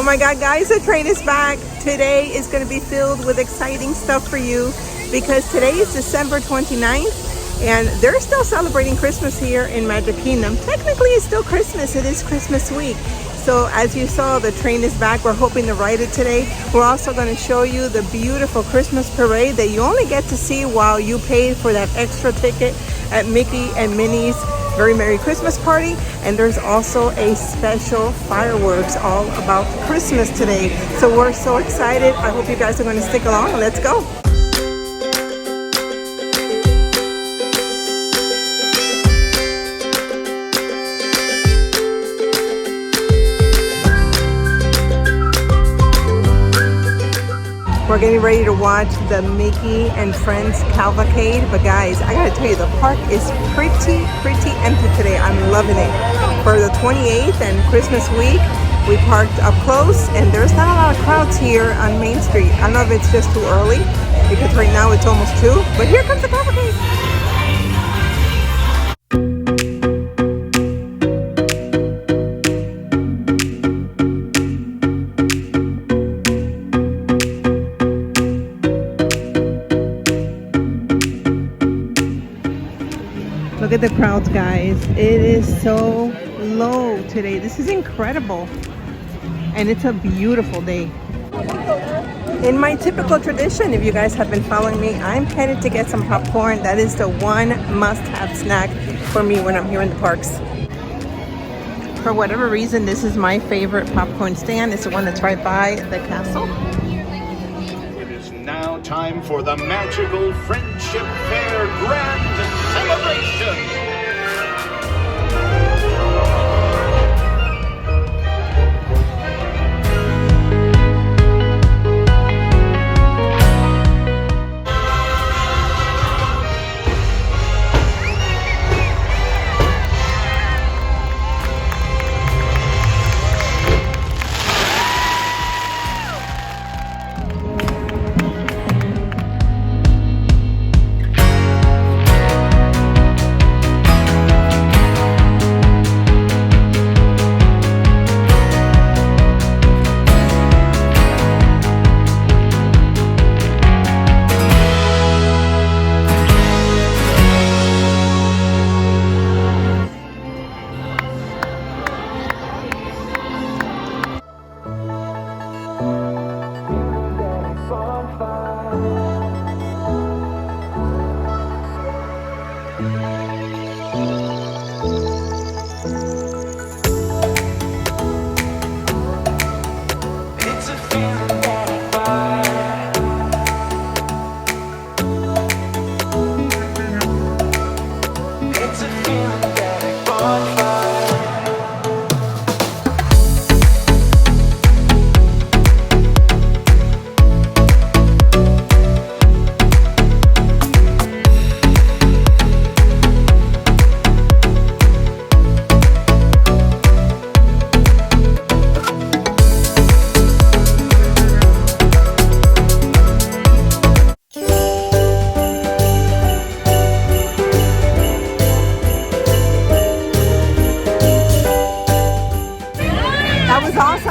Oh my God, guys, the train is back. Today is going to be filled with exciting stuff for you because today is December 29th and they're still celebrating Christmas here in Magic Kingdom. Technically, it's still Christmas. It is Christmas week. So as you saw, the train is back. We're hoping to ride it today. We're also going to show you the beautiful Christmas parade that you only get to see while you pay for that extra ticket at Mickey and Minnie's Very Merry Christmas Party. And there's also a special fireworks all about Christmas today. So we're so excited. I hope you guys are going to stick along. Let's go. We're getting ready to watch the Mickey and Friends Cavalcade. But guys, I gotta tell you, the park is pretty empty today. I'm loving it. For the 28th and Christmas week, we parked up close and there's not a lot of crowds here on Main Street. I don't know if it's just too early because right now it's almost 2, but here comes the cavalcade. Look at the crowds, guys. It is so low today. This is incredible. And it's a beautiful day. In my typical tradition, if you guys have been following me, I'm headed to get some popcorn. That is the one must-have snack for me when I'm here in the parks. For whatever reason, this is my favorite popcorn stand. It's the one that's right by the castle. Now time for the magical Friendship Faire Grand Celebration!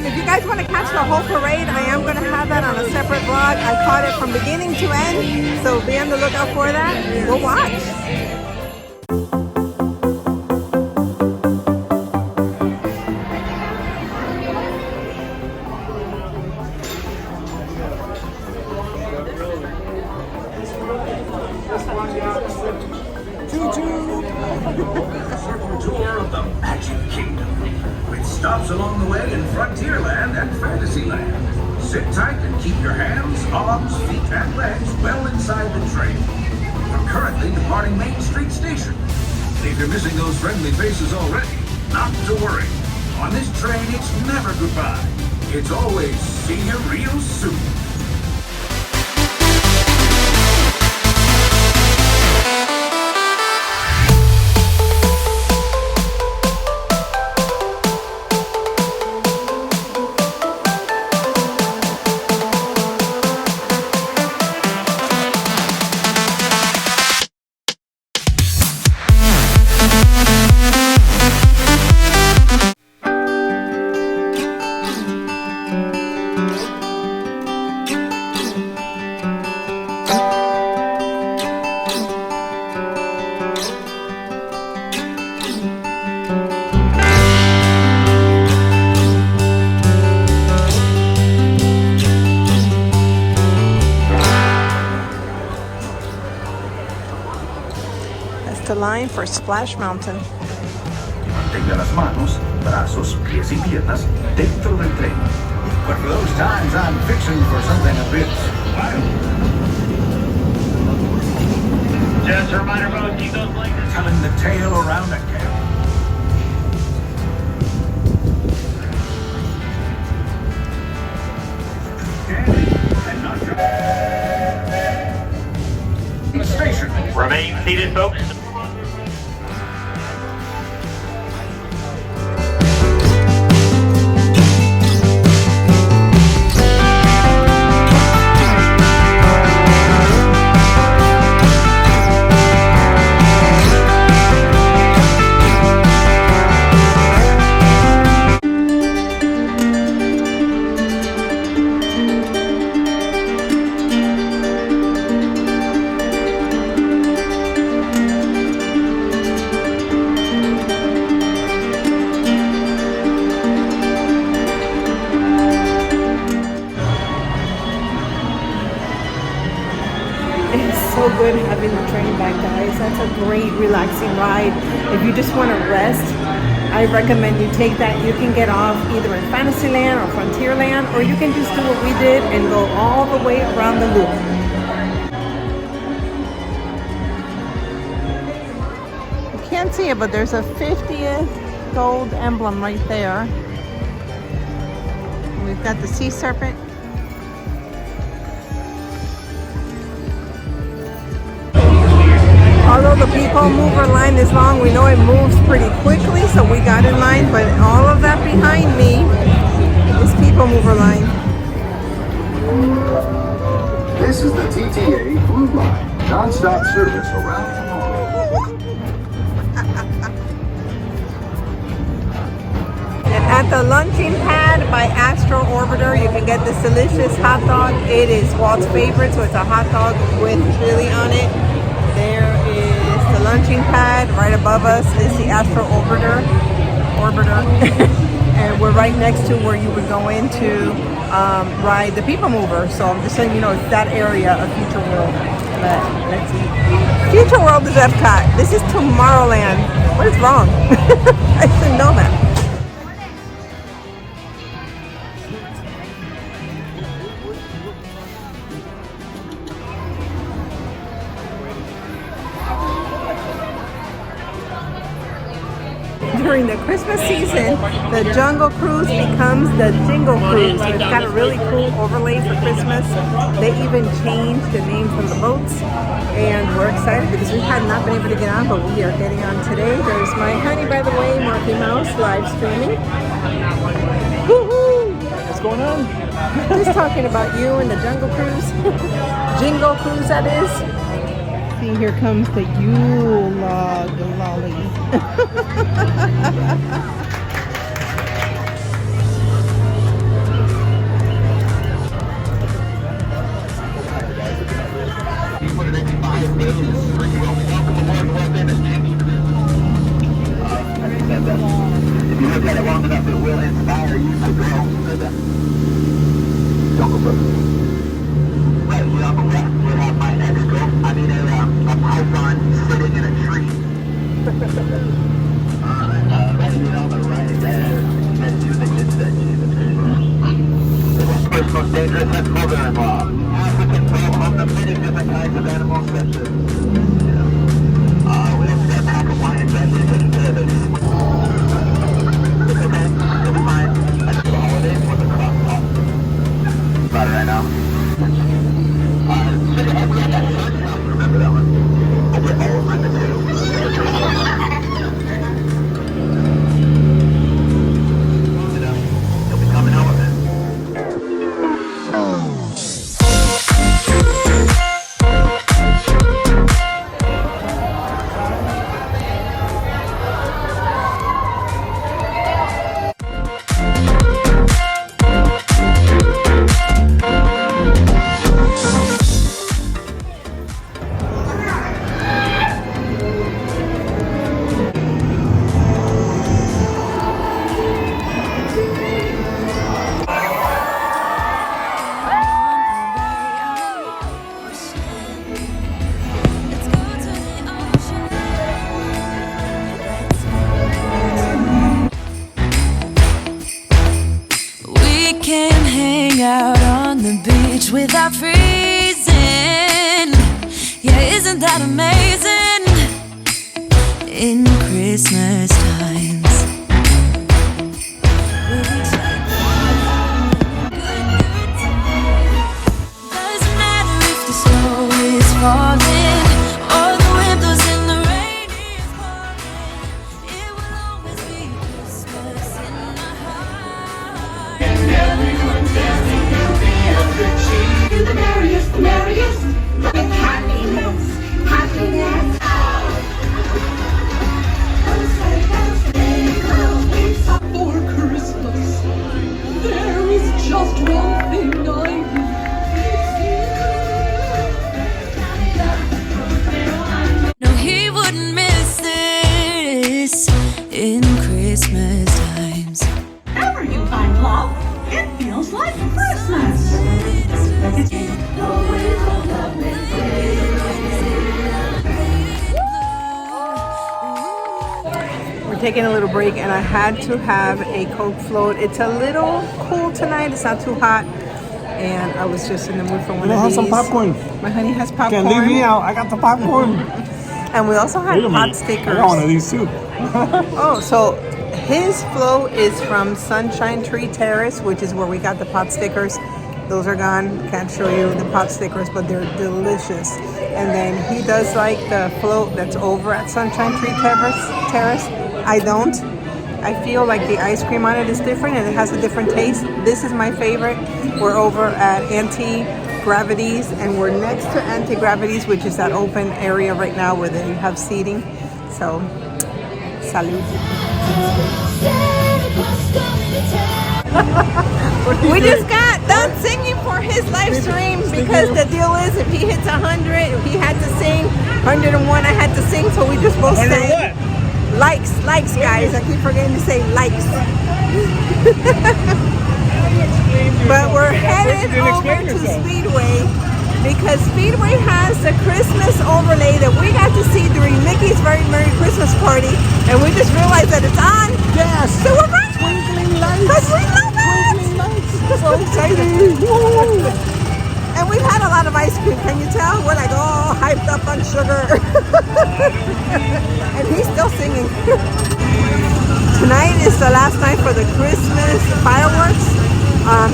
If you guys want to catch the whole parade, I am going to have that on a separate vlog. I caught it from beginning to end, so be on the lookout for that. We'll watch. Circle tour of the Magic Kingdom, with stops along the way in Frontierland and Fantasyland. Sit tight and keep your hands, arms, feet, and legs well inside the train. We're currently departing Main Street Station. If you're missing those friendly faces already, not to worry. On this train, it's never goodbye. It's always see you real soon. the line for Splash Mountain. Mantenga las manos, brazos, pies y piernas dentro del tren. But for those times, I'm fixing for something a bit wild. Just a reminder, folks, keep those blankets. Telling the tale around a camp. And not just station. Remain seated, folks. So good having the train back, guys. That's a great relaxing ride. If you just want to rest, I recommend you take that. You can get off either in Fantasyland or Frontierland, or you can just do what we did and go all the way around the loop. You can't see it, but there's a 50th gold emblem right there. We've got the sea serpent. Although the people mover line is long, we know it moves pretty quickly, so we got in line, but all of that behind me is people mover line. This is the TTA Blue Line, non-stop service around tomorrow. And at the lunching pad by Astro Orbiter, you can get this delicious hot dog. It is Walt's favorite, so it's a hot dog with chili on it. There is the lunching pad. Right above us is the Astro Orbiter. And we're right next to where you would go in to ride the People Mover. So I'm just letting you know it's that area of Future World. But let's see. Future World is Epcot. This is Tomorrowland. What is wrong? I didn't know that. During the Christmas season, the Jungle Cruise becomes the Jingle Cruise. So it's got a really cool overlay for Christmas. They even changed the names of the boats, and we're excited because we had not been able to get on, but we are getting on today. There's my honey, by the way, Marky Mouse, live streaming. Woohoo! What's going on? Just talking about you and the Jungle Cruise. Jingle Cruise, that is. See, here comes the Yule log lolly. If you look at it long enough, it will inspire you to go further. Jungle Cruise. Right, on the left, we have my exco. I mean, a python sitting in a tree. Right on the right there. That's you that gets that First most dangerous and mother-in-law. African folk on the many different kinds of animals such as, we also got pack of wine and taking care of it. Okay, it's fine. That's the holiday for the cross talk. About it right now. Remember that one? I get all of my potatoes. He'll become an elephant. ice without freezing. Yeah, isn't that amazing? In Christmas times, doesn't matter if the snow is falling or the wind blows and the rain is pouring. It will always be Christmas in my heart. And everyone's dancing to the other cheek. The merriest, the merriest, with happiness, happiness. For Christmas, there is just one thing I need. No, he wouldn't miss this in Christmas times. Whenever you find love, it feels like Christmas. We're taking a little break and I had to have a Coke float. It's a little cool tonight. It's not too hot. And I was just in the mood for one of have these. some popcorn. My honey has popcorn. Can't leave me out. I got the popcorn. And we also had Wait a pot minute. stickers. I got one of these too. Oh, so his float is from Sunshine Tree Terrace, which is where we got the pot stickers. Those are gone. Can't show you the pot stickers, but they're delicious. And then he does like the float that's over at Sunshine Tree Terrace. I don't. I feel like the ice cream on it is different and it has a different taste. This is my favorite. We're over at Anti-Gravities and we're next to Anti-Gravities, which is that open area right now where they have seating. So, salud. We just got done singing for his live stream because the deal is if he hits 100, if he had to sing 101, I had to sing, so we just both sang. Likes, guys. I keep forgetting to say likes. But we're headed over to Speedway because Speedway has the Christmas overlay that we got to see during Mickey's Very Merry Christmas Party, and we just realized that it's on. Yes. So we're running. Twinkling lights. Because we love it. Twinkling lights. So exciting. And we've had a lot of ice cream. Can you tell? We're like all hyped up on sugar. And he's still singing. Tonight is the last night for the Christmas fireworks.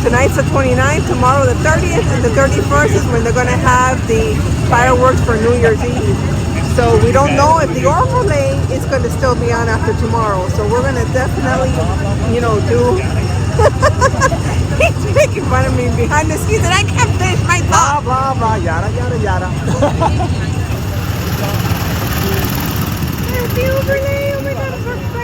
Tonight's the 29th, tomorrow the 30th, and the 31st is when they're going to have the fireworks for New Year's Eve. So we don't know if the overlay is going to still be on after tomorrow. So we're going to definitely, do... He's making fun of me behind the scenes and I can't finish my thought. Blah, blah, blah, yada, yada, yada. The overlay, oh my God, I'm so excited.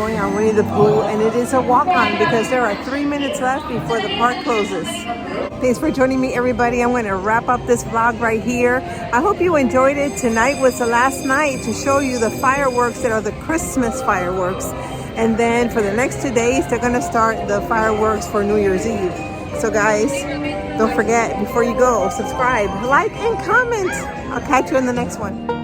going on Winnie the Pooh, and it is a walk-on because there are 3 minutes left before the park closes. Thanks for joining me, everybody. I'm going to wrap up this vlog right here. I hope you enjoyed it. Tonight was the last night to show you the fireworks that are the Christmas fireworks. And then for the next 2 days, they're going to start the fireworks for New Year's Eve. So guys, don't forget, before you go, subscribe, like, and comment. I'll catch you in the next one.